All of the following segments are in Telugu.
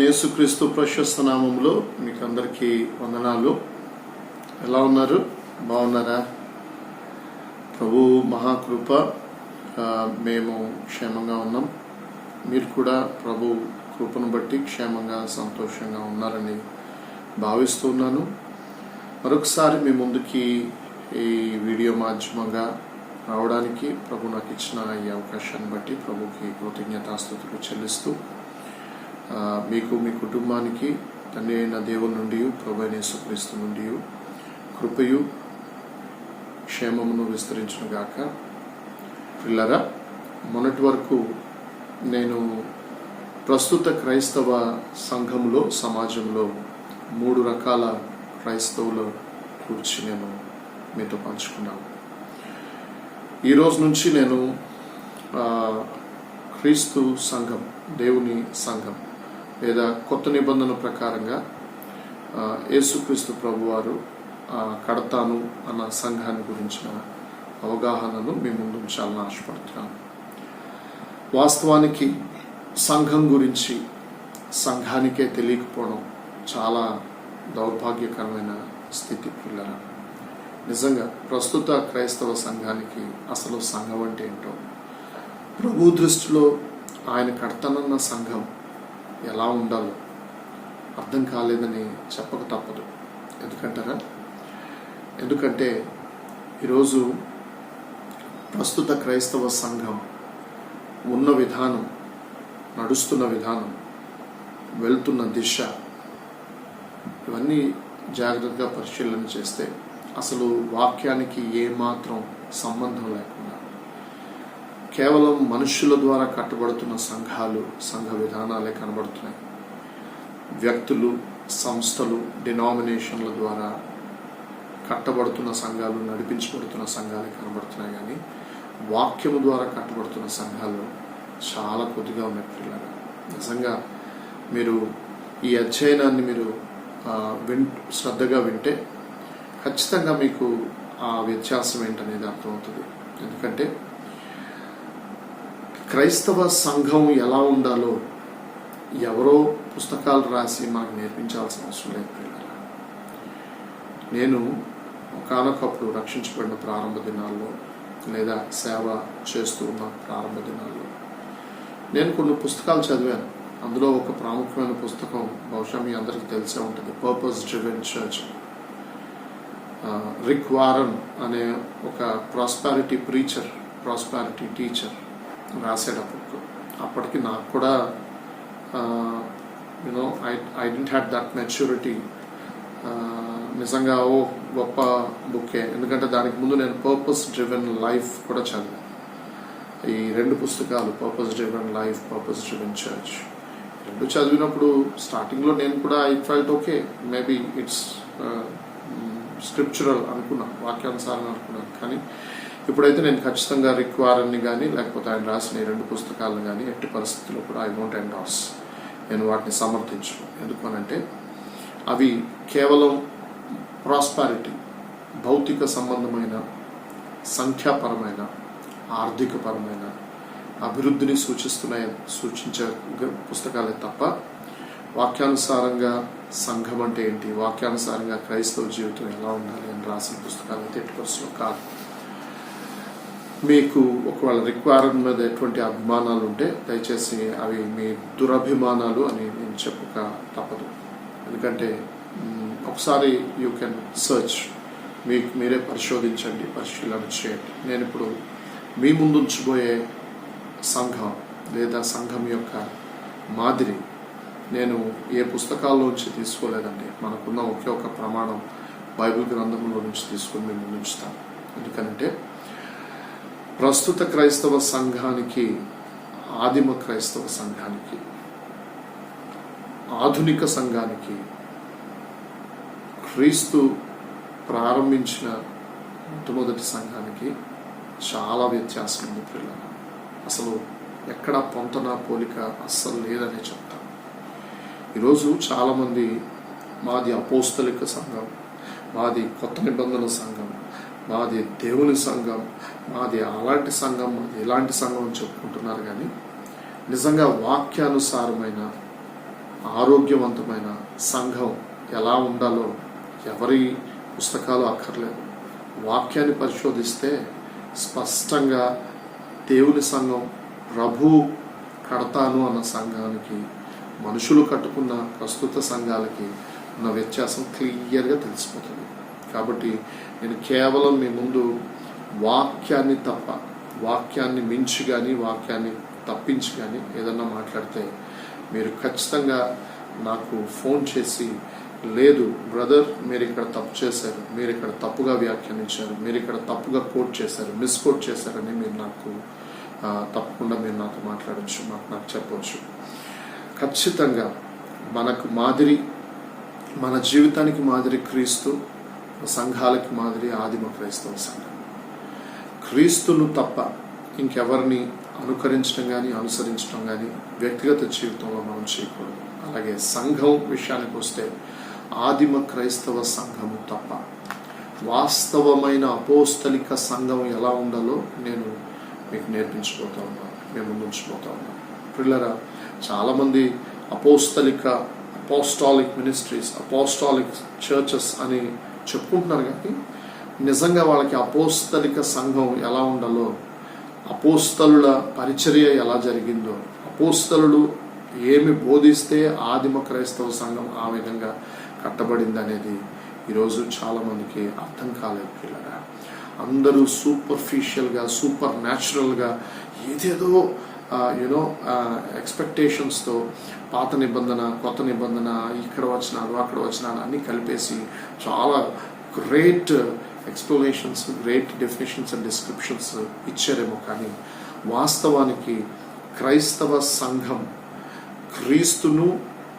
యేసుక్రీస్తు ప్రశస్త నామములో మీకు అందరికీ వందనాలు. ఎలా ఉన్నారు? బాగున్నారా? ప్రభు మహాకృప, మేము క్షేమంగా ఉన్నాం. మీరు కూడా ప్రభు కృపను బట్టి క్షేమంగా సంతోషంగా ఉన్నారని భావిస్తున్నాను. మరొకసారి మీ ముందుకి ఈ వీడియో మాధ్యమంగా రావడానికి ప్రభు నాకు ఇచ్చిన ఈ అవకాశాన్ని బట్టి ప్రభుకి కృతజ్ఞతాస్తుతులు చెల్లిస్తూ మీకు మీ కుటుంబానికి తండ్రి అయిన దేవుని నుండి ప్రభు అయిన యేసుక్రీస్తు నుండి కృపయు క్షేమమును విస్తరించును గాక. పిల్లరా, మొన్నటి వరకు నేను ప్రస్తుత క్రైస్తవ సంఘంలో సమాజంలో 3 రకాల క్రైస్తవుల గురించి నేను మీతో పంచుకున్నాను. ఈరోజు నుంచి నేను క్రీస్తు సంఘం, దేవుని సంఘం లేదా కొత్త నిబంధన ప్రకారంగా యేసుక్రీస్తు ప్రభువారు కడతాను అన్న సంఘాన్ని గురించిన అవగాహనను మీ ముందు ఉంచాలని ఆశపడుతున్నాను. వాస్తవానికి సంఘం గురించి సంఘానికే తెలియకపోవడం చాలా దౌర్భాగ్యకరమైన స్థితి. పిల్లల, నిజంగా ప్రస్తుత క్రైస్తవ సంఘానికి అసలు సంఘం అంటే ఏంటో, ప్రభు దృష్టిలో ఆయన కడతానన్న సంఘం ఎలా ఉండాలో అర్థం కాలేదని చెప్పక తప్పదు. ఎందుకంటారా? ఎందుకంటే ఈరోజు ప్రస్తుత క్రైస్తవ సంఘం ఉన్న విధానం, నడుస్తున్న విధానం, వెళ్తున్న దిశ, ఇవన్నీ జాగ్రత్తగా పరిశీలన చేస్తే అసలు వాక్యానికి ఏమాత్రం సంబంధం లేకుండా కేవలం మనుషుల ద్వారా కట్టబడుతున్న సంఘాలు, సంఘ విధానాలే కనబడుతున్నాయి. వ్యక్తులు, సంస్థలు, డినామినేషన్ల ద్వారా కట్టబడుతున్న సంఘాలు, నడిపించబడుతున్న సంఘాలే కనబడుతున్నాయి. కానీ వాక్యము ద్వారా కట్టబడుతున్న సంఘాలు చాలా కొద్దిగా ఉన్నాయి. పిల్లలు, నిజంగా మీరు ఈ అధ్యయనాన్ని మీరు శ్రద్ధగా వింటే ఖచ్చితంగా మీకు ఆ వ్యత్యాసం ఏంటనేది అర్థమవుతుంది. ఎందుకంటే క్రైస్తవ సంఘం ఎలా ఉండాలో ఎవరో పుస్తకాలు రాసి మనకు నేర్పించాల్సిన అవసరం లేదు. పిల్లలు, నేను ఒకానొకప్పుడు రక్షించబడిన ప్రారంభ దినాల్లో లేదా సేవ చేస్తూ ఉన్న ప్రారంభ దినాల్లో నేను కొన్ని పుస్తకాలు చదివాను. అందులో ఒక ప్రాముఖ్యమైన పుస్తకం బహుశా మీ అందరికీ తెలిసే ఉంటుంది, పర్పస్ డ్రివెన్ చర్చ్. రిక్ వారన్ అనే ఒక ప్రాస్పారిటీ ప్రీచర్, ప్రాస్పారిటీ టీచర్ రాసేటప్పుడు అప్పటికి నాకు కూడా I didn't had that maturity. నిజంగా గొప్ప బుక్కే. ఎందుకంటే దానికి ముందు నేను పర్పస్ డ్రివెన్ లైఫ్ కూడా చదివాను. ఈ 2 పుస్తకాలు, purpose driven life, purpose driven church, 2 చదివినప్పుడు స్టార్టింగ్లో నేను కూడా I felt okay, maybe it's scriptural అనుకున్నాను, వాక్యానుసారం అనుకున్నాను. కానీ ఇప్పుడైతే నేను ఖచ్చితంగా రిక్ వారన్ని కానీ లేకపోతే ఆయన రాసిన 2 పుస్తకాలను కానీ ఎట్టి పరిస్థితుల్లో కూడా ఐ డోంట్ ఎండార్స్, నేను వాటిని సమర్థించను. ఎందుకనంటే అవి కేవలం ప్రాస్పారిటీ, భౌతిక సంబంధమైన, సంఖ్యాపరమైన, ఆర్థికపరమైన అభివృద్ధిని సూచించే పుస్తకాలే తప్ప వాక్యానుసారంగా సంఘం అంటే ఏంటి, వాక్యానుసారంగా క్రైస్తవ జీవితం ఎలా ఉండాలి అని రాసిన పుస్తకాలు అయితే ఎట్టి పరిస్థితుల్లో కాదు. మీకు ఒకవేళ రిక్వైర్మెంట్ మీద ఎటువంటి అభిమానాలు ఉంటే దయచేసి అవి మీ దురభిమానాలు అని నేను చెప్పక తప్పదు. ఎందుకంటే ఒకసారి యూ కెన్ సర్చ్, మీకు మీరే పరిశోధించండి, పరిశీలన చేయండి. నేను ఇప్పుడు మీ ముందు ఉంచబోయే సంఘం లేదా సంఘం యొక్క మాదిరి నేను ఏ పుస్తకాల్లోంచి తీసుకోలేదండి. మనకున్న ఒకే ఒక ప్రమాణం బైబిల్ గ్రంథంలో నుంచి తీసుకొని మేము ముందు ఉంచుతాను. ఎందుకంటే ప్రస్తుత క్రైస్తవ సంఘానికి, ఆదిమ క్రైస్తవ సంఘానికి, ఆధునిక సంఘానికి, క్రీస్తు ప్రారంభించిన మొట్టమొదటి సంఘానికి చాలా వ్యత్యాసం ఉంది. పిల్లలు, అసలు ఎక్కడ పొంతన పోలిక అస్సలు లేదనే చెప్తాను. ఈరోజు చాలామంది మాది అపోస్తలిక సంఘం, మాది కొత్త నిబంధన సంఘం, మాది దేవుని సంఘం, మాది అలాంటి సంఘం, మాది ఇలాంటి సంఘం అని చెప్పుకుంటున్నారు. కానీ నిజంగా వాక్యానుసారమైన ఆరోగ్యవంతమైన సంఘం ఎలా ఉండాలో ఎవరి పుస్తకాలు అక్కర్లేదు. వాక్యాన్ని పరిశోధిస్తే స్పష్టంగా దేవుని సంఘం ప్రభు కడతాను అన్న సంఘానికి మనుషులు కట్టుకున్న ప్రస్తుత సంఘాలకి ఉన్న వ్యత్యాసం క్లియర్గా తెలిసిపోతుంది. కాబట్టి నేను కేవలం మీ ముందు వాక్యాన్ని తప్ప, వాక్యాన్ని మించి కానీ వాక్యాన్ని తప్పించి కానీ ఏదన్నా మాట్లాడితే మీరు ఖచ్చితంగా నాకు ఫోన్ చేసి, లేదు బ్రదర్ మీరు ఇక్కడ తప్పు చేశారు, మీరు ఇక్కడ తప్పుగా వ్యాఖ్యానించారు, మీరు ఇక్కడ తప్పుగా కోట్ చేశారు, మిస్కోట్ చేశారని మీరు నాకు తప్పకుండా మీరు నాతో మాట్లాడచ్చు, నాకు చెప్పవచ్చు. ఖచ్చితంగా మనకు మాదిరి, మన జీవితానికి మాదిరి క్రీస్తు, సంఘాలకి మాదిరి ఆదిమ క్రైస్తవ సంఘం. క్రీస్తును తప్ప ఇంకెవరిని అనుకరించడం కానీ అనుసరించడం కానీ వ్యక్తిగత జీవితంలో మనం చేయకూడదు. అలాగే సంఘం విషయానికి వస్తే ఆదిమ క్రైస్తవ సంఘము తప్ప వాస్తవమైన అపోస్తలిక సంఘం ఎలా ఉండాలో నేను మీకు నేర్పించబోతా ఉన్నాను, మేము ముందుంచబోతా ఉన్నాను. పిల్లరా, చాలామంది అపోస్టాలిక్ మినిస్ట్రీస్, అపోస్టాలిక్ చర్చెస్ అని చెప్పుకుంటున్నారు, కానీ నిజంగా వాళ్ళకి అపోస్తలిక సంఘం ఎలా ఉండాలో, అపోస్తలుల పరిచర్య ఎలా జరిగిందో, అపోస్తలులు ఏమి బోధిస్తే ఆదిమ క్రైస్తవ సంఘం ఆ విధంగా కట్టబడింది అనేది ఈరోజు చాలామందికి అర్థం కాలేదు. పిల్లరా, అందరూ సూపర్ఫిషియల్గా, సూపర్ న్యాచురల్గా ఏదేదో ఎక్స్పెక్టేషన్స్తో పాత నిబంధన, కొత్త నిబంధన, ఇక్కడ వచ్చినాడు అక్కడ వచ్చినాడు అన్నీ కలిపేసి చాలా great explanations, great definitions and descriptions ఇచ్చారేమో, కానీ వాస్తవానికి క్రైస్తవ సంఘం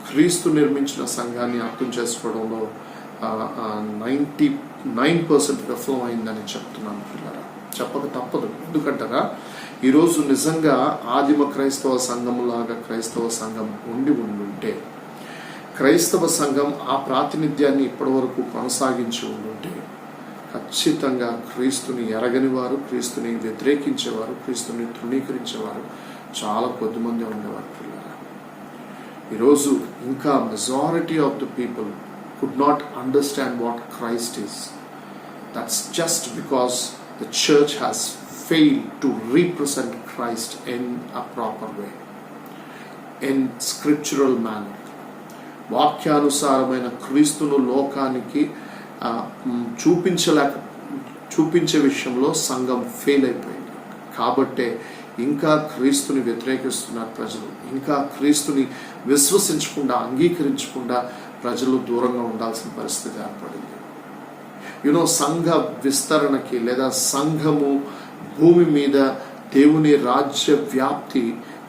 క్రీస్తు నిర్మించిన సంఘాన్ని అర్థం చేసుకోవడంలో 99% విఫలం అయిందని చెప్తున్నాను. పిల్లరా, చెప్పక తప్పదు. ఎందుకంటారా, ఈరోజు నిజంగా ఆదిమ క్రైస్తవ సంఘంలాగా క్రైస్తవ సంఘం ఉంటే, క్రైస్తవ సంఘం ఆ ప్రాతినిధ్యాన్ని ఇప్పటి వరకు కొనసాగించి ఉంటే, ఖచ్చితంగా క్రీస్తుని ఎరగని వారు, క్రీస్తుని వ్యతిరేకించేవారు, క్రీస్తుని తృణీకరించేవారు చాలా కొద్దిమంది ఉండేవారు. పిల్లరా, ఈరోజు ఇంకా majority of the people could not understand what Christ is. That's just because the church has failed to represent Christ in a proper way, in scriptural manner. వాక్యానుసారమైన క్రీస్తును లోకానికి చూపించే విషయంలో సంఘం ఫెయిల్ అయిపోయింది. కాబట్టే ఇంకా క్రీస్తుని వ్యతిరేకిస్తున్నారు ప్రజలు, ఇంకా క్రీస్తుని విశ్వసించకుండా, అంగీకరించకుండా ప్రజలు దూరంగా ఉండాల్సిన పరిస్థితి ఏర్పడింది. సంఘ విస్తరణకి లేదా సంఘము భూమి మీద దేవుని రాజ్య వ్యాప్తి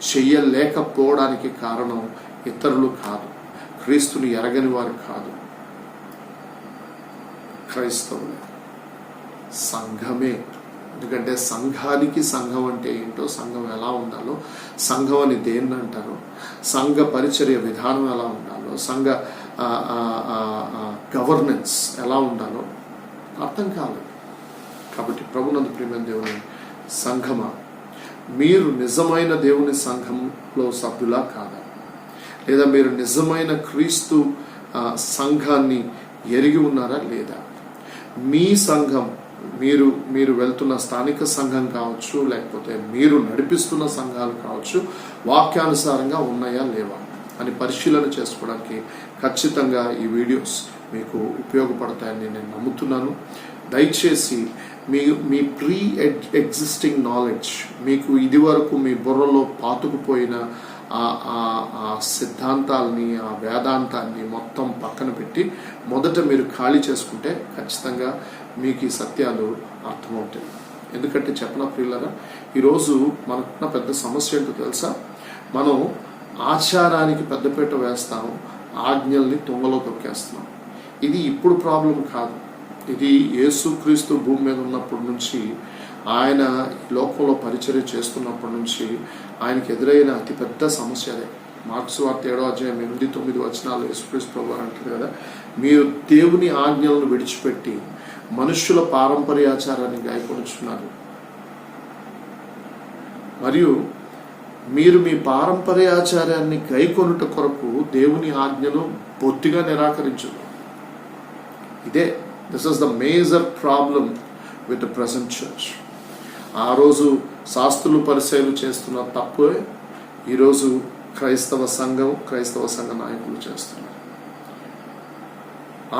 చెయ్యలేకపోవడానికి కారణం ఇతరులు కాదు, క్రీస్తుని ఎరగని వారు కాదు, క్రైస్తవులే, సంఘమే. ఎందుకంటే సంఘానికి సంఘం అంటే ఏంటో, సంఘం ఎలా ఉండాలో, సంఘం అని దేన్ని అంటారో, సంఘ పరిచర్య విధానం ఎలా ఉండాలో, సంఘ గవర్నెన్స్ ఎలా ఉండాలో అర్థం కాలేదు. కాబట్టి ప్రభునందు ప్రియమైన దేవుని సంఘమా, మీరు నిజమైన దేవుని సంఘంలో సభ్యులా కాదా, లేదా మీరు నిజమైన క్రీస్తు సంఘాన్ని ఎరిగి ఉన్నారా లేదా? మీ సంఘం, మీరు వెళ్తున్న స్థానిక సంఘం కావచ్చు, లేకపోతే మీరు నడిపిస్తున్న సంఘాలు కావచ్చు, వాక్యానుసారంగా ఉన్నాయా లేవా అని పరిశీలన చేసుకోవడానికి ఖచ్చితంగా ఈ వీడియోస్ మీకు ఉపయోగపడతాయని నేను నమ్ముతున్నాను. దయచేసి మీ ప్రీ ఎగ్జిస్టింగ్ నాలెడ్జ్, మీకు ఇది వరకు మీ బుర్రలో పాతుకుపోయిన ఆ సిద్ధాంతాలని, ఆ వేదాంతాన్ని మొత్తం పక్కన పెట్టి మొదట మీరు ఖాళీ చేసుకుంటే ఖచ్చితంగా మీకు ఈ సత్యాలు అర్థమవుతాయి. ఎందుకంటే చెప్పన ప్రియులరా, ఈరోజు మనకున్న పెద్ద సమస్య ఏంటో తెలుసా? మనం ఆచారానికి పెద్దపీట వేస్తాం, ఆజ్ఞల్ని తుంగలో తొక్కేస్తున్నాం. ఇది ఇప్పుడు ప్రాబ్లం కాదు, ఇది యేసుక్రీస్తు భూమి మీద ఉన్నప్పటి నుంచి, ఆయన లోకంలో పరిచర్య చేస్తున్నప్పటి నుంచి ఆయనకి ఎదురైన అతిపెద్ద సమస్య అదే. మార్క్స్ వార్త 7వ అధ్యాయం 8-9 వచనాలు యేసుక్రీస్తు ప్రభువు అంటారు కదా, మీరు దేవుని ఆజ్ఞలను విడిచిపెట్టి మనుష్యుల పారంపర్యాచారాన్ని గాయపరుచున్నారు, మరియు మీరు మీ పారంపర్యాచార్యాన్ని గైకొనుట కొరకు దేవుని ఆజ్ఞను బొత్తిగా నిరాకరించరు. This is the major problem with the present church. ఆ రోజు శాస్త్రులు పరిచయాలు చేస్తున్న తప్పే ఈరోజు క్రైస్తవ సంఘ నాయకులు చేస్తున్నారు.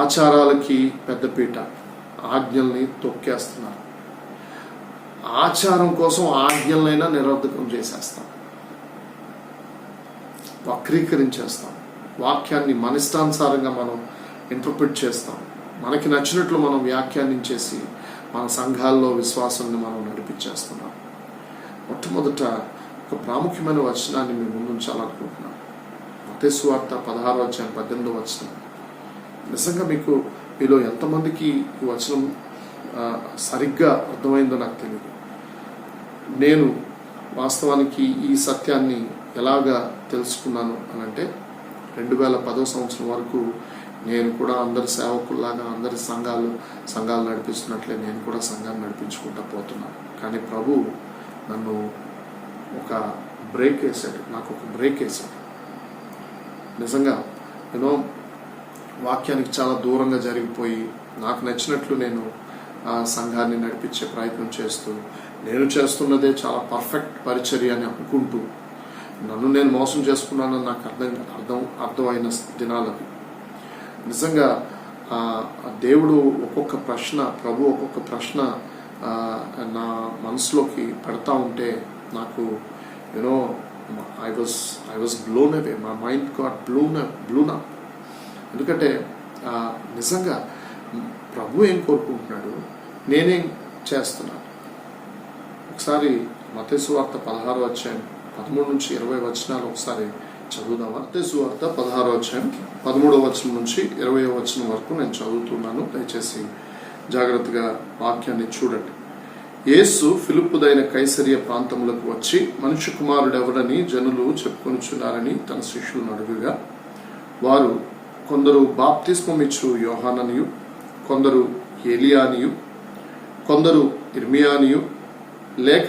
ఆచారాలకి పెద్దపీట, ఆజ్ఞల్ని తొక్కేస్తున్నారు. ఆచారం కోసం ఆజ్ఞలైనా నిరర్ధకం చేసేస్తాం, వక్రీకరించేస్తాం, వాక్యాన్ని మన ఇష్టానుసారంగా మనం ఇంటర్ప్రిట్ చేస్తాం, మనకి నచ్చినట్లు మనం వ్యాఖ్యానించేసి మన సంఘాల్లో విశ్వాసాన్ని మనం నడిపించేస్తున్నాం. మొట్టమొదట ఒక ప్రాముఖ్యమైన వచనాన్ని మీ ముందు ఉంచాలనుకుంటున్నాను. మత్తయి సువార్త 16:18 నిజంగా మీలో ఎంతమందికి ఈ వచనం సరిగ్గా అర్థమైందో నాకు తెలియదు. నేను వాస్తవానికి ఈ సత్యాన్ని ఎలాగా తెలుసుకున్నాను అని అంటే 2010 వరకు నేను కూడా అందరి సేవకుల్లాగా అందరి సంఘాలు నడిపిస్తున్నట్లే నేను కూడా సంఘాన్ని నడిపించుకుంటూ పోతున్నాను. కానీ ప్రభు నన్ను ఒక బ్రేక్ వేసాడు, నాకు ఒక బ్రేక్ వేసాడు. నిజంగా వాక్యానికి చాలా దూరంగా జరిగిపోయి నాకు నచ్చినట్లు నేను ఆ సంఘాన్ని నడిపించే ప్రయత్నం చేస్తూ నేను చేస్తున్నదే చాలా పర్ఫెక్ట్ పరిచర్య అని అనుకుంటూ నన్ను నేను మోసం చేసుకున్నానని నాకు అర్థమైన దినాలవి. నిజంగా దేవుడు ప్రభు ఒక్కొక్క ప్రశ్న నా మనసులోకి పెడతా ఉంటే నాకు I was blown away. My mind got blown up. ఎందుకంటే నిజంగా ప్రభు ఏం కోరుకుంటున్నాడు, నేనేం చేస్తున్నాను. ఒకసారి మత్తయి సువార్త 16:13-20 ఒకసారి చదువుదామా? మత్తయి సువార్త 16:13-20 వరకు నేను చదువుతున్నాను. దయచేసి జాగ్రత్తగా వాక్యాన్ని చూడండి. యేసు ఫిలిప్పుదైన కైసరియ ప్రాంతములకు వచ్చి మనుష్య కుమారుడు ఎవరని జనులు చెప్పుకొనుచున్నారని తన శిష్యులను అడుగుగా వారు కొందరు బాప్తిస్మమిచ్చు యోహాననియు, కొందరు ఏలియానియు, కొందరు ఇర్మియానియు లేక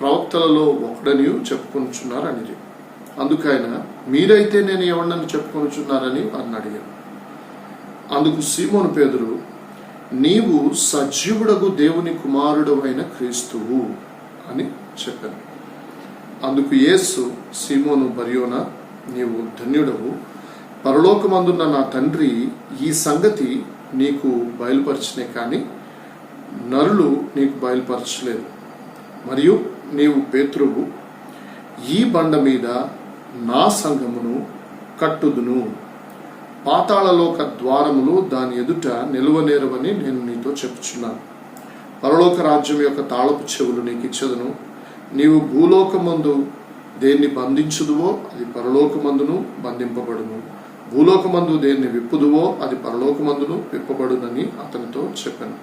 ప్రవక్తలలో ఒకడనియు చెప్పుకొనుచున్నారు అని. అందుకైన మీరైతే నేను ఎవరినని చెప్పుకొనుచున్నారని వారిని అడిగాను. అందుకు సీమోను పేతురు, నీవు సజీవుడగు దేవుని కుమారుడు అయిన క్రీస్తువు అని చెప్పాను. అందుకు యేసు, సీమోను బర్యోనా, నీవు ధన్యుడవు, పరలోకమందున్న నా తండ్రి ఈ సంగతి నీకు బయలుపరచనే కానీ నరులు నీకు బయలుపరచలేదు. మరియు నీవు పేతురువు, ఈ బండ మీద నా సంఘమును కట్టుదును, పాతాళలోక ద్వారములు దాని ఎదుట నిలువనేరవని నేను నీతో చెప్పుచున్నాను. పరలోక రాజ్యం యొక్క తాళపు చెవులు నీకు ఇచ్చదును. నీవు భూలోకమందు దేన్ని బంధించుదువో అది పరలోకమందును బంధింపబడును, భూలోకమందు దేన్ని విప్పుదువో అది పరలోకమందును విప్పబడునని అతనితో చెప్పాను.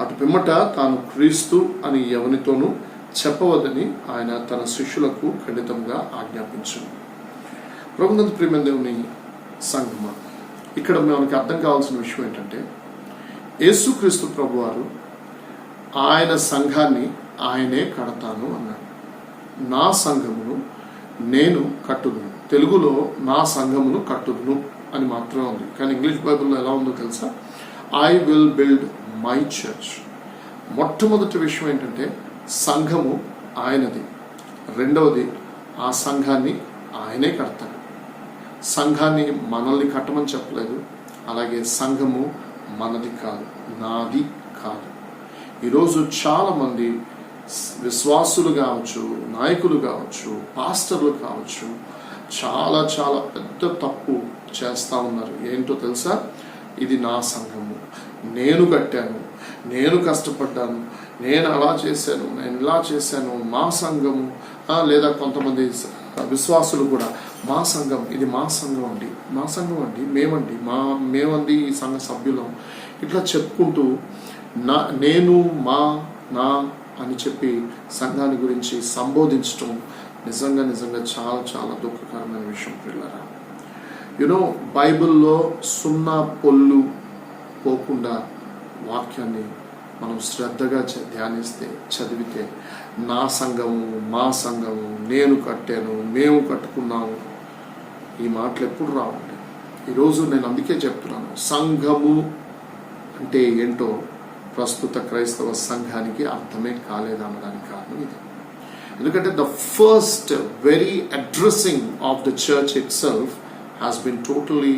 అటు పిమ్మట తాను క్రీస్తు అని ఎవనితోనూ చెప్పవద్దని ఆయన తన శిష్యులకు ఖండితంగా ఆజ్ఞాపించాడు. ప్రభునందు ప్రియమైన దేవుని సంఘమా, ఇక్కడ మనకి అర్థం కావాల్సిన విషయం ఏంటంటే, యేసుక్రీస్తు ప్రభువారు ఆయన సంఘాన్ని ఆయనే కడతాను అన్నాడు. నా సంఘమును నేను కట్టుదును. తెలుగులో నా సంఘమును కట్టుదును అని మాత్రమే ఉంది, కానీ ఇంగ్లీష్ బైబిల్లో ఎలా ఉందో తెలుసా? I will build my church. మొట్టమొదటి విషయం ఏంటంటే సంఘము ఆయనది. రెండవది, ఆ సంఘాన్ని ఆయనే కడతాడు. సంఘాన్ని మనల్ని కట్టమని చెప్పలేదు, అలాగే సంఘము మనది కాదు, నాది కాదు. ఈరోజు చాలామంది విశ్వాసులు కావచ్చు, నాయకులు కావచ్చు, పాస్టర్లు కావచ్చు, చాలా చాలా పెద్ద తప్పు చేస్తూ ఉన్నారు. ఏంటో తెలుసా? ఇది నా సంఘము, నేను కట్టాను, నేను కష్టపడ్డాను, నేను అలా చేశాను, నేను ఇలా చేశాను, మా సంఘము. లేదా కొంతమంది విశ్వాసులు కూడా మా సంఘం, ఇది మా సంఘం అండి, మా సంఘం అండి, మేమండి ఈ సంఘ సభ్యులం, ఇట్లా చెప్పుకుంటూ నేను నా అని చెప్పి సంఘాన్ని గురించి సంబోధించడం నిజంగా చాలా చాలా దుఃఖకరమైన విషయం పిల్లరా. బైబిల్లో సున్నా పొల్లు పోకుండా వాక్యాన్ని మనం శ్రద్ధగా ధ్యానిస్తే, చదివితే, నా సంఘము, మా సంఘము, నేను కట్టాను, మేము కట్టుకున్నాము, ఈ మాటలు ఎప్పుడు రావండి. ఈరోజు నేను అందుకే చెప్తున్నాను, సంఘము అంటే ఏంటో ప్రస్తుత క్రైస్తవ సంఘానికి అర్థమే కాలేదనడానికి కారణం ఇది. ఎందుకంటే the first very addressing of the church itself has been totally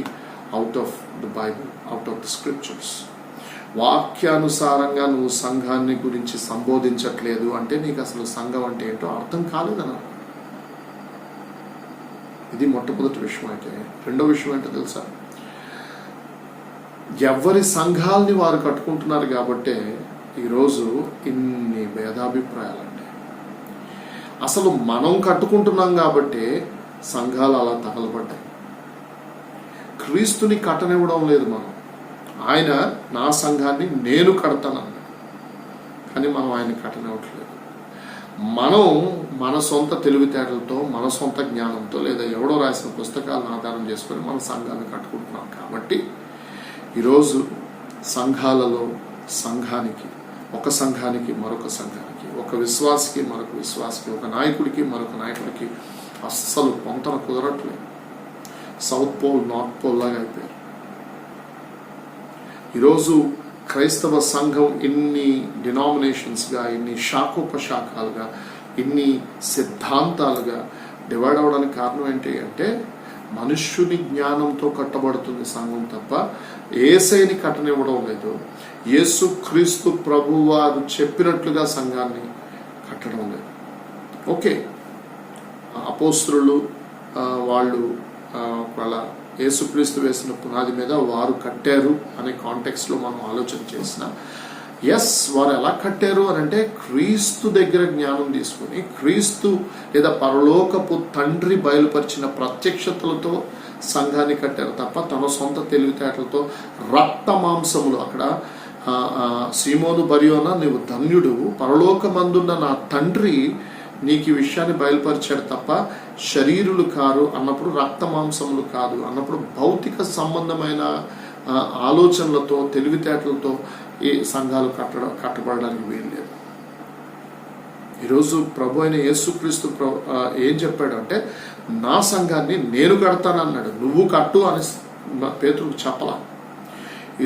out of the Bible, out of the scriptures. వాక్యానుసారంగా నువ్వు సంఘాన్ని గురించి సంబోధించట్లేదు అంటే నీకు అసలు సంఘం అంటే ఏంటో అర్థం కాలేదన్న. ఇది మొట్టమొదటి విషయం. అయితే రెండో విషయం ఏంటో తెలుసా, ఎవరి సంఘాలని వారు కట్టుకుంటున్నారు కాబట్టే ఈరోజు ఇన్ని భేదాభిప్రాయాలండి. అసలు మనం కట్టుకుంటున్నాం కాబట్టి సంఘాలు అలా తగలబడ్డాయి. క్రీస్తుని కట్టనివ్వడం లేదు మనం. ఆయన నా సంఘాన్ని నేను కడతానన్నాడు, కానీ మనం ఆయన కట్టనివ్వట్లేదు. మనం మన సొంత తెలివితేటలతో, మన సొంత జ్ఞానంతో, లేదా ఎవడో రాసిన పుస్తకాలను ఆధారం చేసుకొని మన సంఘాన్ని కట్టుకుంటున్నాం. కాబట్టి ఈరోజు సంఘాలలో ఒక సంఘానికి మరొక సంఘానికి, ఒక విశ్వాసికి మరొక విశ్వాసికి, ఒక నాయకుడికి మరొక నాయకుడికి అస్సలు పొంతన కుదరట్లేదు. సౌత్ పోల్ నార్త్ పోల్ లాగా అయిపోయారు. ఈరోజు క్రైస్తవ సంఘం ఇన్ని డినామినేషన్స్గా, ఇన్ని శాఖోపశాఖలుగా, ఇన్ని సిద్ధాంతాలుగా డివైడ్ అవడానికి కారణం ఏంటి అంటే మనుష్యుని జ్ఞానంతో కట్టబడుతుంది సంఘం తప్ప యేసయ్యని కట్టనివ్వడం లేదు. యేసు క్రీస్తు ప్రభు వారు చెప్పినట్లుగా సంఘాన్ని కట్టడం లేదు. ఓకే, అపోస్తలులు వాళ్ళు వాళ్ళ యేసుక్రీస్తు వేసిన పునాది మీద వారు కట్టారు అనే కాంటెక్స్లో మనం ఆలోచన చేసిన, ఎస్, వారు ఎలా కట్టారు అని అంటే క్రీస్తు దగ్గర జ్ఞానం తీసుకుని, క్రీస్తు లేదా పరలోకపు తండ్రి బయలుపరిచిన ప్రత్యక్షతలతో సంఘాన్ని కట్టారు తప్ప తన సొంత తెలివితేటలతో రక్త మాంసములు. అక్కడ సీమోను బరియోనా, నీవు ధన్యుడు, పరలోకమందున్న నా తండ్రి నీకు ఈ విషయాన్ని బయలుపరిచాడు తప్ప శరీరులు కారు అన్నప్పుడు, రక్త మాంసములు కాదు అన్నప్పుడు భౌతిక సంబంధమైన ఆలోచనలతో, తెలివితేటలతో ఈ సంఘాలు కట్టబడడానికి వీలు లేదు. ఈరోజు ప్రభు అయిన యేసుక్రీస్తు ఏం చెప్పాడు అంటే, నా సంఘాన్ని నేను కడతానన్నాడు, నువ్వు కట్టు అని పేతురుకు చెప్పలా.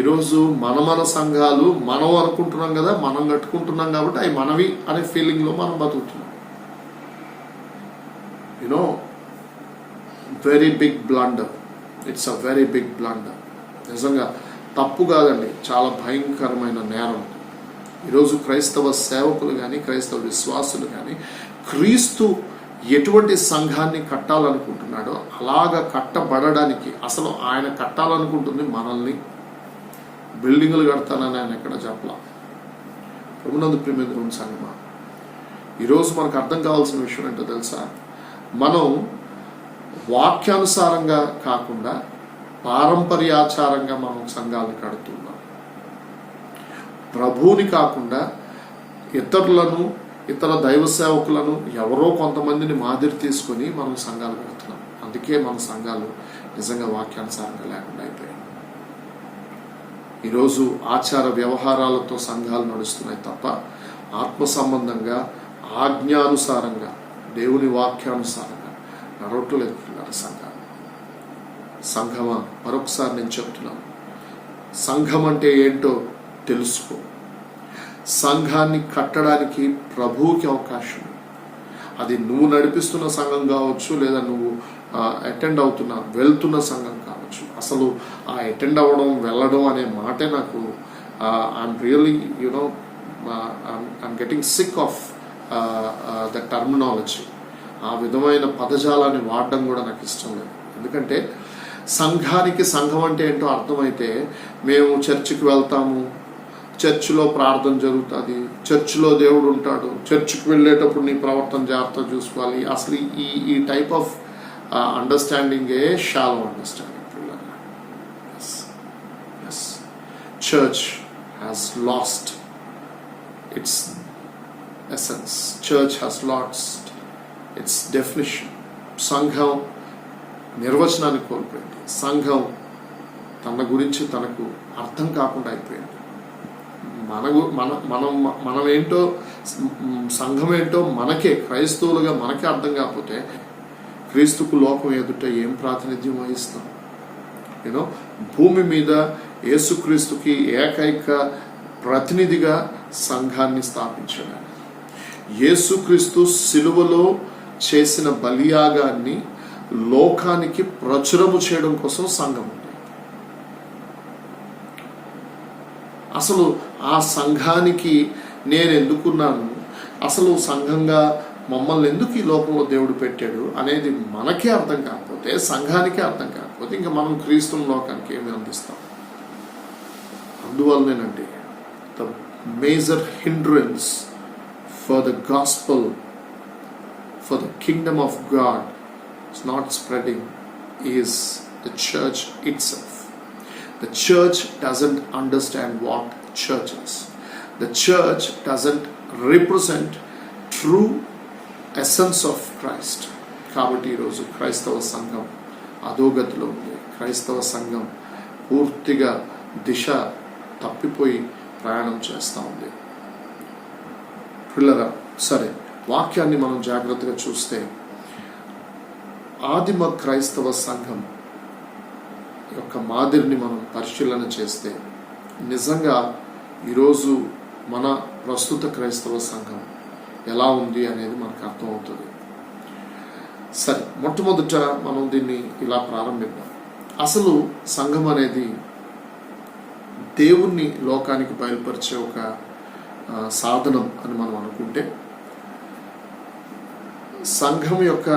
ఈరోజు మన సంఘాలు మనం అనుకుంటున్నాం కదా, మనం కట్టుకుంటున్నాం కాబట్టి అవి మనవి అనే ఫీలింగ్లో మనం బతుకుతున్నాం. Very big blunder. It's a very big blunder. నిజంగా తప్పు కాదండి, చాలా భయంకరమైన నేరం. ఈరోజు క్రైస్తవ సేవకులు కానీ, క్రైస్తవ విశ్వాసులు కానీ క్రీస్తు ఎటువంటి సంఘాన్ని కట్టాలనుకుంటున్నాడో అలాగా కట్టబడడానికి, అసలు ఆయన కట్టాలనుకుంటుంది మనల్ని. బిల్డింగులు కడతానని ఆయన ఎక్కడ చెప్పలా. ప్రభునందు ప్రియమైన సంఘమా, ఈరోజు మనకు అర్థం కావాల్సిన విషయం ఏంటో తెలుసా, మనం వాక్యానుసారంగా కాకుండా పారంపర్యాచారంగా మనం సంఘాలను కడుతున్నాం. ప్రభువుని కాకుండా ఇతరులను, ఇతర దైవ సేవకులను, ఎవరో కొంతమందిని మాదిరి తీసుకొని మనం సంఘాలు కడుతున్నాం. అందుకే మన సంఘాలు నిజంగా వాక్యానుసారంగా లేకుండా అయిపోయాయి. ఈరోజు ఆచార వ్యవహారాలతో సంఘాలు నడుస్తున్నాయి తప్ప ఆత్మ సంబంధంగా, ఆజ్ఞానుసారంగా, దేవుని వాక్యానుసారంగా నడవట్లేదున్నారు సంఘాలు. సంఘమా, మరొకసారి నేను చెప్తున్నాను, సంఘం అంటే ఏంటో తెలుసుకో. సంఘాన్ని కట్టడానికి ప్రభువుకి అవకాశం. అది నువ్వు నడిపిస్తున్న సంఘం కావచ్చు, లేదా నువ్వు వెళ్తున్న సంఘం కావచ్చు. అసలు ఆ అటెండ్ అవ్వడం, వెళ్ళడం అనే మాటే నాకు I'm really I'm getting sick of the terminology. ఆ విధమైన పదజాలాన్ని వాడడం కూడా నాకు ఇష్టం లేదు. ఎందుకంటే సంఘానికి సంఘం అంటే ఏంటో అర్థమైతే, మేము చర్చికి వెళ్తాము, చర్చిలో ప్రార్థన జరుగుతుంది, చర్చిలో దేవుడు ఉంటాడు, చర్చికి వెళ్ళేటప్పుడు నీ ప్రవర్తన జాగ్రత్త చూసుకోవాలి. అసలు ఈ టైప్ ఆఫ్ అండర్స్టాండింగే shallow understanding. Church has lost its essence. Church has lost its definition. సంఘం నిర్వచనాన్ని కోల్పోయింది. సంఘం తన గురించి తనకు అర్థం కాకుండా అయిపోయింది. మనం ఏంటో, సంఘం ఏంటో మనకే, క్రైస్తవులుగా మనకే అర్థం కాకపోతే క్రీస్తుకు లోకం ఎదుట ఏం ప్రాతినిధ్యం వహిస్తాం? యూనో, భూమి మీద యేసుక్రీస్తుకి ఏకైక ప్రతినిధిగా సంఘాన్ని స్థాపించాడు. యేసుక్రీస్తు సిలువలో చేసిన బలియాగాన్ని లోకానికి ప్రచురము చేయడం కోసం సంఘం ఉంది. అసలు ఆ సంఘానికి నేను ఎందుకున్నాను, అసలు సంఘంగా మమ్మల్ని ఎందుకు ఈ లోకంలో దేవుడు పెట్టాడు అనేది మనకే అర్థం కాకపోతే, సంఘానికే అర్థం కాకపోతే ఇంకా మనం క్రీస్తుని లోకానికి ఏమి అందిస్తాం? అందువల్లనేనండి, the major hindrance for the gospel, for the kingdom of God is not spreading is the church itself. The church doesn't understand what church is. The church doesn't represent true essence of Christ. కాబట్టి ఈరోజు క్రైస్తవ సంఘం అధోగతిలో ఉంది. క్రైస్తవ సంఘం పూర్తిగా దిశ తప్పిపోయి ప్రయాణం చేస్తూ ఉంది. పిల్లరా, సరే, వాక్యాన్ని మనం జాగ్రత్తగా చూస్తే ఆదిమ క్రైస్తవ సంఘం యొక్క మాదిరిని మనం పరిశీలన చేస్తే నిజంగా ఈరోజు మన ప్రస్తుత క్రైస్తవ సంఘం ఎలా ఉంది అనేది మనకు అర్థమవుతుంది. సరే, మొట్టమొదట మనం దీన్ని ఇలా ప్రారంభిద్దాం. అసలు సంఘం అనేది దేవుణ్ణి లోకానికి బయలుపరిచే ఒక సాధనం అని మనం అనుకుంటే, సంఘం యొక్క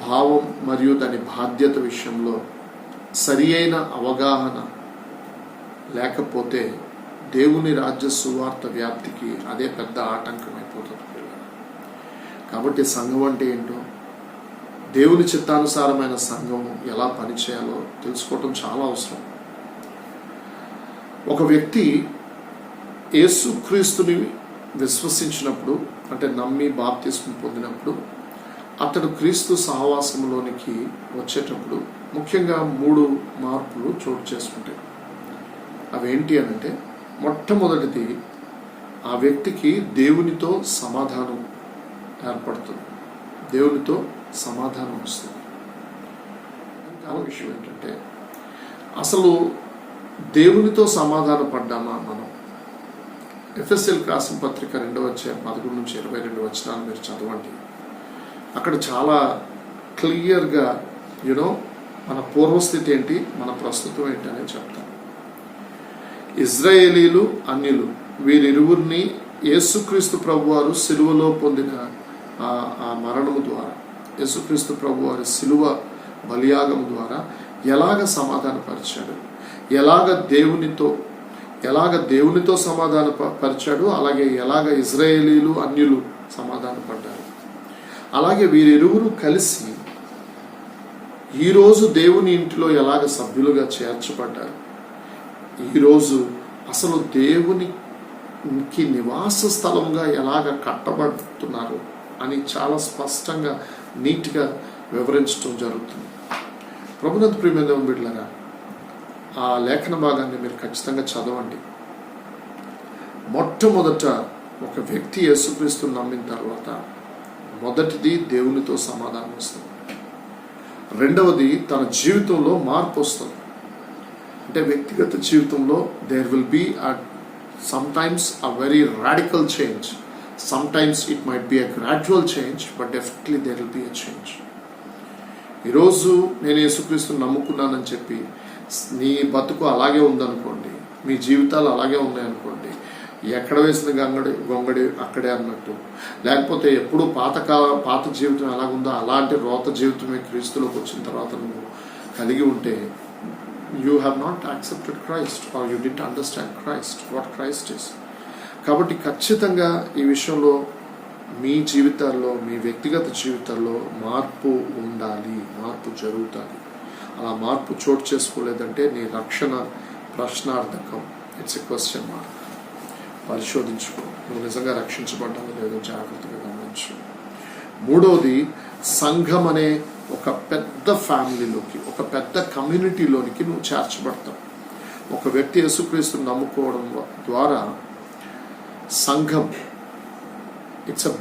భావం మరియు దాని బాధ్యత విషయంలో సరి అయిన అవగాహన లేకపోతే దేవుని రాజ్య సువార్త వ్యాప్తికి అదే పెద్ద ఆటంకం అయిపోతుంది. కాబట్టి సంఘం అంటే ఏంటో, దేవుని చిత్తానుసారమైన సంఘం ఎలా పనిచేయాలో తెలుసుకోవటం చాలా అవసరం. ఒక వ్యక్తి యేసుక్రీస్తుని విశ్వసించినప్పుడు, అంటే నమ్మి బాప్తిస్మం పొందినప్పుడు, అతడు క్రీస్తు సహవాసంలోనికి వచ్చేటప్పుడు ముఖ్యంగా 3 మార్పులు చోటు చేసుకుంటాయి. అవేంటి అనంటే, మొట్టమొదటిది, ఆ వ్యక్తికి దేవునితో సమాధానం ఏర్పడుతుంది, దేవునితో సమాధానం వస్తుంది. ఇంకా విషయం ఏంటంటే, అసలు దేవునితో సమాధాన పడ్డామా మనం? ఎఫెసీయులకు రాసిన పత్రిక 2వ అధ్యాయం 11 నుంచి 22 వచనాలు మీరు చదవండి. అక్కడ చాలా క్లియర్గా మన పూర్వస్థితి ఏంటి, మన ప్రస్తుతం ఏంటి అనేది చెప్తాను. ఇజ్రాయేలీలు, అన్యులు వీరిరువురిని యేసుక్రీస్తు ప్రభువారు సిలువలో పొందిన ఆ మరణము ద్వారా, యేసుక్రీస్తు ప్రభువారి సిలువ బలియాగం ద్వారా ఎలాగ సమాధానపరిచాడు, ఎలాగ దేవునితో సమాధాన పరిచాడు, అలాగే ఎలాగ ఇజ్రాయేలీలు, అన్యులు సమాధానపడ్డారు. అలాగే వీరిరువురు కలిసి ఈరోజు దేవుని ఇంటిలో ఎలాగ సభ్యులుగా చేర్చబడ్డారు, ఈరోజు అసలు దేవునికి నివాస స్థలంగా ఎలాగ కట్టబడుతున్నారు అని చాలా స్పష్టంగా, నీట్గా వివరించడం జరుగుతుంది. ప్రభునందు ప్రియమైన బిడ్డలారా, ఆ లేఖన భాగాన్ని మీరు ఖచ్చితంగా చదవండి. మొట్టమొదట ఒక వ్యక్తి యేసుక్రీస్తుని నమ్మిన తర్వాత మొదటిది దేవునితో సమాధానం వస్తుంది. రెండవది, తన జీవితంలో మార్పు వస్తుంది. అంటే వ్యక్తిగత జీవితంలో there will be sometimes a very radical change, sometimes it might be a gradual change, but definitely there will be a change. ఈరోజు నేను యేసుక్రీస్తుని నమ్ముకున్నానని చెప్పి నీ బతుకు అలాగే ఉందనుకోండి, మీ జీవితాలు అలాగే ఉన్నాయనుకోండి, ఎక్కడ వేసిన గొంగడి అక్కడే అన్నట్టు, లేకపోతే ఎప్పుడు పాత జీవితం ఎలాగుందో అలాంటి రోత జీవితమే క్రీస్తులోకి వచ్చిన తర్వాత నువ్వు కలిగి ఉంటే, you have not accepted Christ or you didn't understand Christ, what Christ is. కాబట్టి ఖచ్చితంగా ఈ విషయంలో మీ జీవితాల్లో, మీ వ్యక్తిగత జీవితాల్లో మార్పు ఉండాలి, మార్పు జరుగుతుంది. అలా మార్పు చోటు చేసుకోలేదంటే నీ రక్షణ ప్రశ్నార్థకం, ఇట్స్ ఎ క్వశ్చన్ మార్క్. పరిశోధించుకో, నువ్వు నిజంగా రక్షించబడ్డావో లేదో జాగ్రత్తగా గమనించు. మూడవది, సంఘం అనే ఒక పెద్ద ఫ్యామిలీలోకి, ఒక పెద్ద కమ్యూనిటీలోనికి నువ్వు చేర్చబడతావు. ఒక వ్యక్తి యేసుక్రీస్తుని నమ్ముకోవడం ద్వారా సంఘం it's a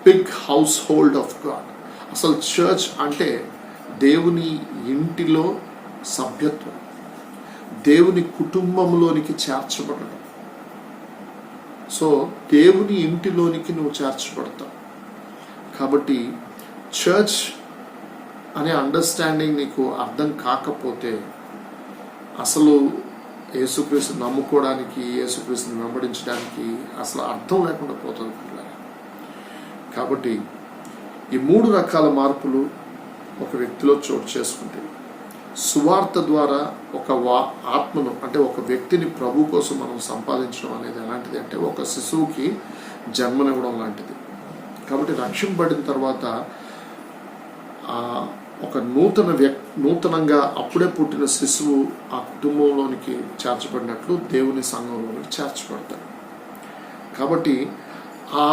big household of God. అసలు చర్చ్ అంటే దేవుని ఇంటిలో సభ్యత్వం, దేవుని కుటుంబంలోనికి చేర్చబడడం. సో దేవుని ఇంటిలోనికి నువ్వు చేర్చబడతావు. కాబట్టి చర్చ్ అనే అండర్స్టాండింగ్ నీకు అర్థం కాకపోతే అసలు యేసుక్రీస్తు నమ్ముకోవడానికి, యేసుక్రీస్తుని వెంబడించడానికి అసలు అర్థం లేకుండా పోతుంది పిల్లలు. కాబట్టి ఈ 3 రకాల మార్పులు ఒక వ్యక్తిలో చోటు చేసుకుంటే, సువార్త ద్వారా ఒక ఆత్మను అంటే ఒక వ్యక్తిని ప్రభు కోసం మనం సంపాదించడం అనేది ఎలాంటిది అంటే ఒక శిశువుకి జన్మనివ్వడం లాంటిది. కాబట్టి రక్షింపబడిన తర్వాత ఒక నూతనంగా అప్పుడే పుట్టిన శిశువు ఆ కుటుంబంలోనికి చేర్చబడినట్లు దేవుని సంఘంలోనికి చేర్చబడతాడు. కాబట్టి ఆ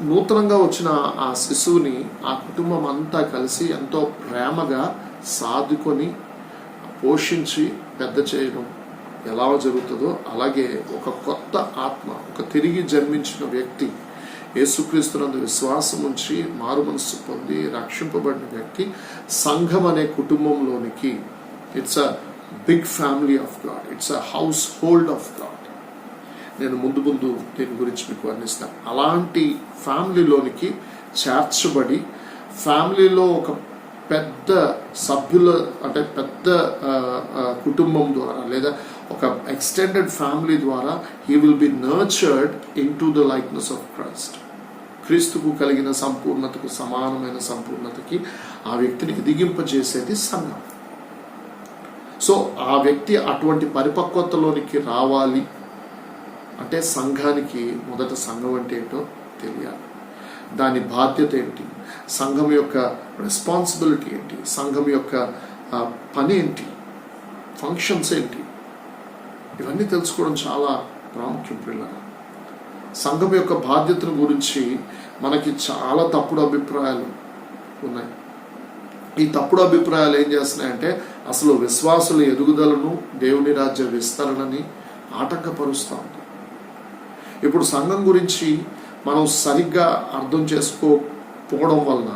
నూతనంగా వచ్చిన ఆ శిశువుని ఆ కుటుంబం అంతా కలిసి ఎంతో ప్రేమగా సాదుకొని పోషించి పెద్ద చేయడం ఎలా జరుగుతుందో అలాగే ఒక కొత్త ఆత్మ, ఒక తిరిగి జన్మించిన వ్యక్తి, యేసుక్రీస్తునందు విశ్వాసం ఉంచి మారు మనస్సు పొంది రక్షింపబడిన వ్యక్తి సంఘం అనే కుటుంబంలోనికి, it's a big family of God, it's a household of God. నేను ముందు దీని గురించి మీకు వర్ణిస్తాను. అలాంటి ఫ్యామిలీలోనికి చేర్చబడి ఫ్యామిలీలో ఒక పెద్ద సభ్యుల అంటే పెద్ద కుటుంబం ద్వారా లేదా ఒక ఎక్స్టెండెడ్ ఫ్యామిలీ ద్వారా he will be nurtured in to the likeness of Christ. క్రీస్తుకు కలిగిన సంపూర్ణతకు సమానమైన సంపూర్ణతకి ఆ వ్యక్తిని దిగింపజేసేది సంఘం. సో ఆ వ్యక్తి అటువంటి పరిపక్వతలోనికి రావాలి అంటే సంఘానికి మొదట సంఘం అంటే ఏంటో తెలియాలి, దాని బాధ్యత ఏంటి, సంఘం యొక్క రెస్పాన్సిబిలిటీ ఏంటి, సంఘం యొక్క పని ఏంటి, ఫంక్షన్స్ ఏంటి, ఇవన్నీ తెలుసుకోవడం చాలా ప్రాముఖ్యం పిల్లలు. సంఘం యొక్క బాధ్యతను గురించి మనకి చాలా తప్పుడు అభిప్రాయాలు ఉన్నాయి. ఈ తప్పుడు అభిప్రాయాలు ఏం చేస్తున్నాయంటే అసలు విశ్వాసుల ఎదుగుదలను, దేవుని రాజ్య విస్తరణని ఆటంకపరుస్తూ ఉంది. ఇప్పుడు సంఘం గురించి మనం సరిగ్గా అర్థం చేసుకోకపోవడం వలన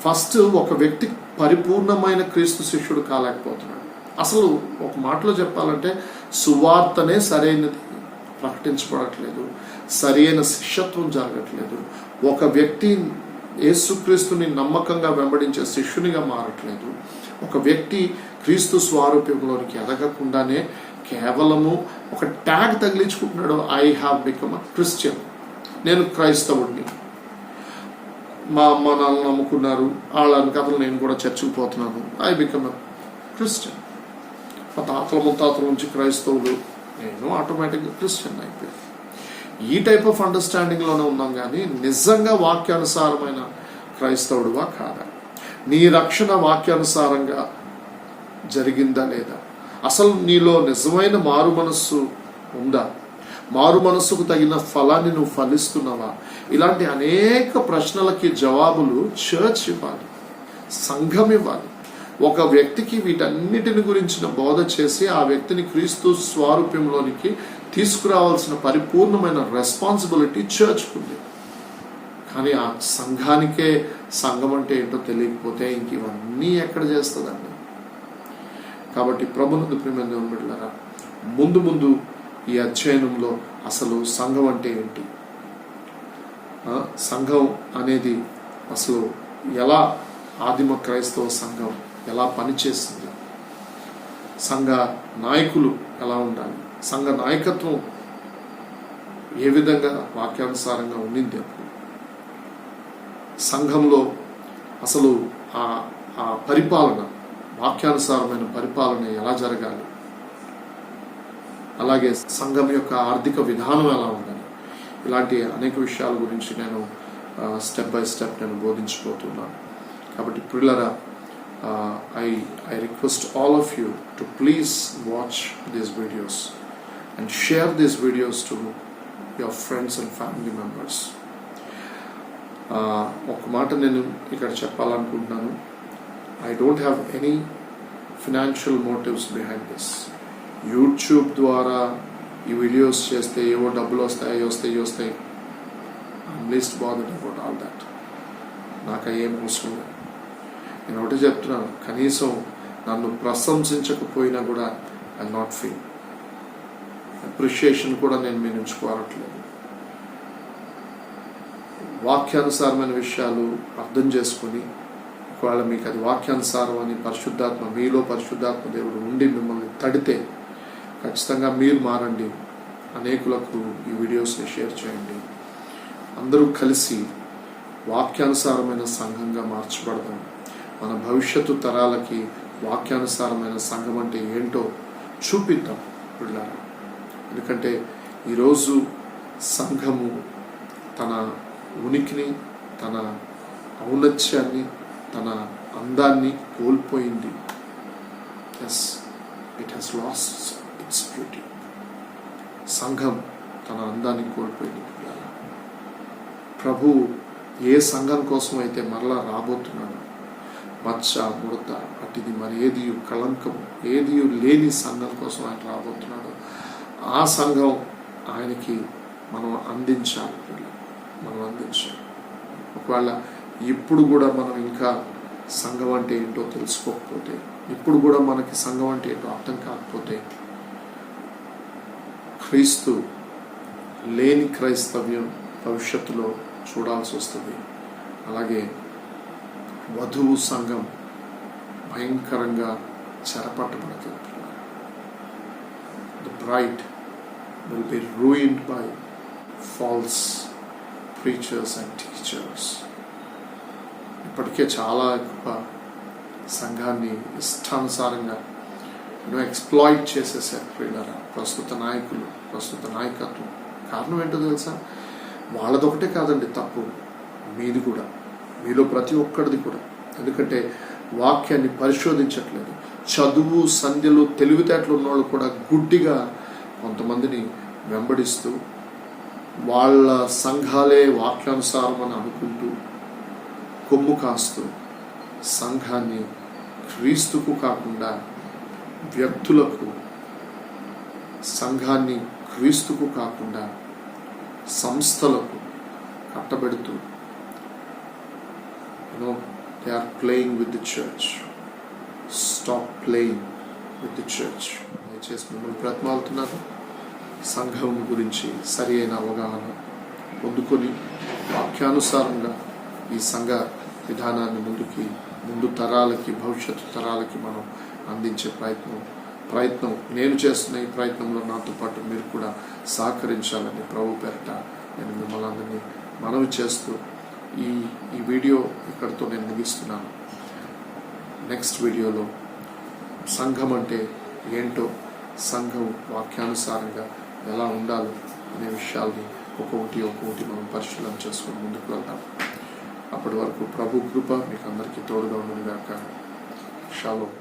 ఫస్ట్ ఒక వ్యక్తి పరిపూర్ణమైన క్రీస్తు శిష్యుడు కాలేకపోతున్నాడు. అసలు ఒక మాటలో చెప్పాలంటే సువార్తనే సరైనది ప్రకటించబడట్లేదు, సరైన శిష్యత్వం జరగట్లేదు, ఒక వ్యక్తి యేసుక్రీస్తుని నమ్మకంగా వెంబడించే శిష్యునిగా మారట్లేదు, ఒక వ్యక్తి క్రీస్తు స్వారూప్యంలోనికి ఎదగకుండానే కేవలము ఒక ట్యాగ్ తగిలించుకుంటున్నాడు, I have become a Christian, నేను క్రైస్తవుడిని, మా అమ్మ నాన్న నమ్ముకున్నారు వాళ్ళ కథలు నేను కూడా చర్చికి పోతున్నాను, ఐ బికమ్ అ క్రిస్టియన్, మా తాతల ముత్తాతల నుంచి క్రైస్తవులు, నేను ఆటోమేటిక్గా క్రిస్టియన్ అయిపోయాను. ఈ టైప్ ఆఫ్ అండర్స్టాండింగ్లోనే ఉన్నాం కానీ నిజంగా వాక్యానుసారమైన క్రైస్తవుడువా కాదా, నీ రక్షణ వాక్యానుసారంగా జరిగిందా లేదా, అసలు నీలో నిజమైన మారు మనస్సు ఉందా, మారు మనస్సుకు తగిన ఫలాన్ని నువ్వు ఫలిస్తున్నావా, ఇలాంటి అనేక ప్రశ్నలకి జవాబులు చర్చ్ ఇవ్వాలి, సంఘం ఇవ్వాలి. ఒక వ్యక్తికి వీటన్నిటిని గురించిన బోధ చేసి ఆ వ్యక్తిని క్రీస్తు స్వారూప్యంలోనికి తీసుకురావాల్సిన పరిపూర్ణమైన రెస్పాన్సిబిలిటీ చర్చ్కు ఉంది. కానీ ఆ సంఘానికే సంఘం అంటే ఏంటో తెలియకపోతే ఇంక ఇవన్నీ ఎక్కడ చేస్తుందండి. కాబట్టి ప్రభునందు ప్రియమైన దేవుని బిడ్డలారా, ముందు ఈ అధ్యయనంలో అసలు సంఘం అంటే ఏంటి, సంఘం అనేది అసలు ఎలా, ఆదిమ క్రైస్తవ సంఘం ఎలా పనిచేస్తుంది, సంఘ నాయకులు ఎలా ఉండాలి, సంఘ నాయకత్వం ఏ విధంగా వాక్యానుసారంగా ఉండింది, అప్పుడు సంఘంలో అసలు ఆ పరిపాలన, వాక్యానుసారమైన పరిపాలన ఎలా జరగాలి, అలాగే సంఘం యొక్క ఆర్థిక విధానం ఎలా ఉండాలి, ఇలాంటి అనేక విషయాల గురించి నేను స్టెప్ బై స్టెప్ నేను బోధించబోతున్నాను. కాబట్టి ప్రియులారా, I request all of you to please watch these videos and share these videos to your friends and family members. ఒక మాట నేను ఇక్కడ చెప్పాలనుకుంటున్నాను. I don't have any financial motives behind this. YouTube ద్వారా ఈ వీడియోస్ చేస్తే ఏవో డబ్బులు వస్తాయి least bothered about all that. నాకు ఏం అవసరం లేదు. నేను ఒకటి చెప్తున్నాను, కనీసం నన్ను ప్రశంసించకపోయినా కూడా ఐ నాట్ ఫీల్ అప్రిషియేషన్ కూడా నేను మీ నుంచి కోరట్లేదు. వాక్యానుసారమైన విషయాలు అర్థం చేసుకుని, ఒకవేళ మీకు అది వాక్యానుసారం అని మీలో పరిశుద్ధాత్మ దేవుడు ఉండి మిమ్మల్ని తడితే ఖచ్చితంగా మీరు మారండి. అనేకులకు ఈ వీడియోస్ని షేర్ చేయండి. అందరూ కలిసి వాక్యానుసారమైన సంఘంగా మార్చబడదాం. మన భవిష్యత్తు తరాలకి వాక్యానుసారమైన సంఘం అంటే ఏంటో చూపిద్దాం పిల్లారా. ఎందుకంటే ఈరోజు సంఘము తన ఉనికిని, తన ఔన్నత్యాన్ని, తన అందాన్ని కోల్పోయింది. Yes, it has lost its beauty. సంఘం తన అందాన్ని కోల్పోయింది. ప్రభు ఏ సంఘం కోసం అయితే మరలా రాబోతున్నాడు, మచ్చ ముడత అటిది మరి ఏదియు కళంకం ఏదియు లేని సంఘం కోసం ఆయన రాబోతున్నాడు. ఆ సంఘం ఆయనకి మనం అందించాలి. ఒకవేళ ఇప్పుడు కూడా మనం ఇంకా సంఘం అంటే ఏంటో తెలుసుకోకపోతే, ఇప్పుడు కూడా మనకి సంఘం అంటే ఏంటో అర్థం కాకపోతే, క్రీస్తు లేని క్రైస్తవ్యం భవిష్యత్తులో చూడాల్సి వస్తుంది. అలాగే వధువు సంఘం భయంకరంగా చెరపట్టబడుతుంది. The bride will be ruined by false preachers and teachers. ఇప్పటికే చాలా ఎక్కువ సంఘాన్ని ఇష్టానుసారంగా ఎక్స్ప్లాయిట్ చేసేసారు ప్రియులారా ప్రస్తుత నాయకులు, ప్రస్తుత నాయకత్వం. కారణం ఏంటో తెలుసా? వాళ్ళదొకటే కాదండి తప్పు, మీది కూడా, మీలో ప్రతి ఒక్కరిది కూడా. ఎందుకంటే వాక్యాన్ని పరిశోధించట్లేదు. చదువు సంధ్యలు తెలివితేటలు ఉన్నవాళ్ళు కూడా గుడ్డిగా కొంతమందిని వెంబడిస్తూ వాళ్ళ సంఘాలే వాక్యానుసారం అని అనుకుంటూ కొమ్ము కాస్తూ సంఘాన్ని క్రీస్తుకు కాకుండా వ్యక్తులకు, సంఘాన్ని క్రీస్తుకు కాకుండా సంస్థలకు కట్టబెడుతూ they are playing with the church. Stop playing with the church. దయచేసి మిమ్మల్ని బ్రతిమాలుతున్నారు. సంఘం గురించి సరి అయిన అవగాహన పొందుకొని వాక్యానుసారంగా ఈ సంఘ విధానాన్ని ముందు తరాలకి, భవిష్యత్తు తరాలకి మనం అందించే ప్రయత్నం నేను చేస్తున్న ఈ ప్రయత్నంలో నాతో పాటు మీరు కూడా సహకరించాలని ప్రభు పేరిట నేను మిమ్మల్ని అందరినీ మనవి చేస్తూ ఈ వీడియో ఇక్కడితో నేను ముగిస్తున్నాను. నెక్స్ట్ వీడియోలో సంఘం అంటే ఏంటో, సంఘం వాక్యానుసారంగా ఎలా ఉండాలో అనే విషయాల్ని ఒక్కొక్కటి మనం పరిశీలన చేసుకొని ముందుకు వెళ్దాం. అప్పటి వరకు ప్రభు కృప మీకు అందరికీ తోడుగా ఉండను గాక. షాలోమ్.